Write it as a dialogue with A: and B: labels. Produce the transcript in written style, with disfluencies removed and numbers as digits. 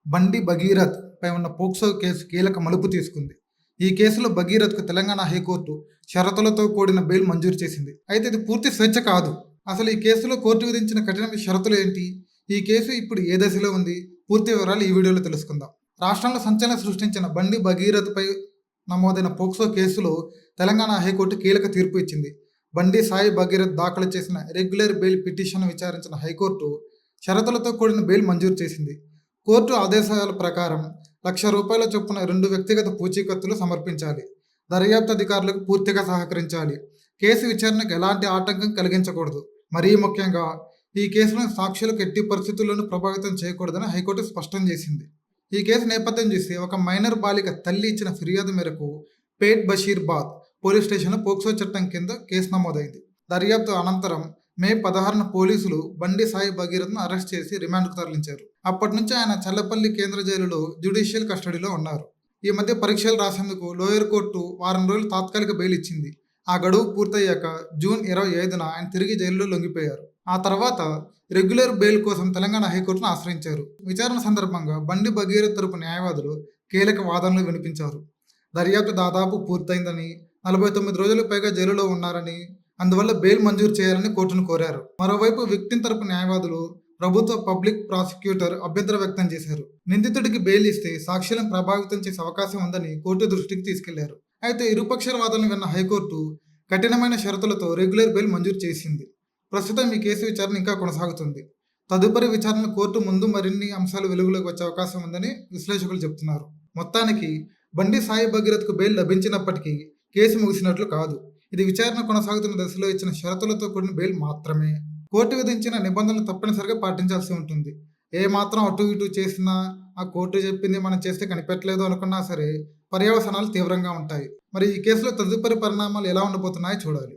A: బండి భగీరథ్ పై ఉన్న POCSO case కీలక మలుపు తీసుకుంది. ఈ కేసులో భగీరథ్కు తెలంగాణ హైకోర్టు షరతులతో కూడిన బెయిల్ మంజూరు చేసింది. అయితే ఇది పూర్తి స్వేచ్ఛ కాదు. అసలు ఈ కేసులో కోర్టు విధించిన కఠిన షరతులు ఏంటి? ఈ కేసు ఇప్పుడు ఏ దశలో ఉంది? పూర్తి వివరాలు ఈ వీడియోలో తెలుసుకుందాం. రాష్ట్రంలో సంచలనం సృష్టించిన బండి భగీరథ్ పై నమోదైన పోక్సో కేసులో తెలంగాణ హైకోర్టు కీలక తీర్పు ఇచ్చింది. బండి సాయి భగీరథ్ దాఖలు చేసిన రెగ్యులర్ బెయిల్ పిటిషన్ విచారించిన హైకోర్టు షరతులతో కూడిన బెయిల్ మంజూరు చేసింది. కోర్టు ఆదేశాల ప్రకారం ₹1,00,000 చొప్పున 2 వ్యక్తిగత పూచీకత్తులు సమర్పించాలి. దర్యాప్తు అధికారులకు పూర్తిగా సహకరించాలి. కేసు విచారణకు ఎలాంటి ఆటంకం కలిగించకూడదు. మరీ ముఖ్యంగా ఈ కేసులోని సాక్షులకు ఎట్టి పరిస్థితుల్లోనూ ప్రభావితం చేయకూడదని హైకోర్టు స్పష్టం చేసింది. ఈ కేసు నేపథ్యం చూసి ఒక మైనర్ బాలిక తల్లి ఇచ్చిన ఫిర్యాదు మేరకు పేట్ బషీర్బాద్ పోలీస్ స్టేషన్లో పోక్సో చట్టం కింద కేసు నమోదైంది. దర్యాప్తు అనంతరం మే 16న పోలీసులు బండి సాయి భగీరథ్ను అరెస్ట్ చేసి రిమాండ్కు తరలించారు. అప్పటి నుంచి ఆయన చల్లపల్లి కేంద్ర జైలులో జ్యుడిషియల్ కస్టడీలో ఉన్నారు. ఈ మధ్య పరీక్షలు రాసేందుకు లోయర్ కోర్టు వారం రోజులు తాత్కాలిక బెయిల్ ఇచ్చింది. ఆ గడువు పూర్తయ్యాక జూన్ 25న ఆయన తిరిగి జైలులో లొంగిపోయారు. ఆ తర్వాత రెగ్యులర్ బెయిల్ కోసం తెలంగాణ హైకోర్టును ఆశ్రయించారు. విచారణ సందర్భంగా బండి భగీరథ్ తరపు న్యాయవాదులు కీలక వాదనలు వినిపించారు. దర్యాప్తు దాదాపు పూర్తయిందని, 49 రోజులకు పైగా జైలులో ఉన్నారని, అందువల్ల బెయిల్ మంజూరు చేయాలని కోర్టును కోరారు. మరోవైపు విక్టిమ్ తరపు న్యాయవాదులు ప్రభుత్వ పబ్లిక్ ప్రాసిక్యూటర్ అభ్యంతరం వ్యక్తం చేశారు. నిందితుడికి బెయిల్ ఇస్తే సాక్షులను ప్రభావితం చేసే అవకాశం ఉందని కోర్టు దృష్టికి తీసుకెళ్లారు. అయితే ఇరుపక్షాల వాదనలు విన్న హైకోర్టు కఠినమైన షరతులతో రెగ్యులర్ బెయిల్ మంజూరు చేసింది. ప్రస్తుతం ఈ కేసు విచారణ ఇంకా కొనసాగుతుంది. తదుపరి విచారణ కోర్టు ముందు మరిన్ని అంశాలు వెలుగులోకి వచ్చే అవకాశం ఉందని విశ్లేషకులు చెబుతున్నారు. మొత్తానికి బండి సాయి భగీరథ్కు బెయిల్ లభించినప్పటికీ కేసు ముగిసినట్లు కాదు. ఇది విచారణ కొనసాగుతున్న దశలో ఇచ్చిన షరతులతో కూడిన బెయిల్ మాత్రమే. కోర్టు విధించిన నిబంధనలు తప్పనిసరిగా పాటించాల్సి ఉంటుంది. ఏ మాత్రం అటు ఇటు చేసినా, ఆ కోర్టు చెప్పింది మనం చేస్తే కనిపెట్టలేదు అనుకున్నా సరే పర్యవసానాలు తీవ్రంగా ఉంటాయి. మరి ఈ కేసులో తదుపరి పరిణామాలు ఎలా ఉండబోతున్నాయో చూడాలి.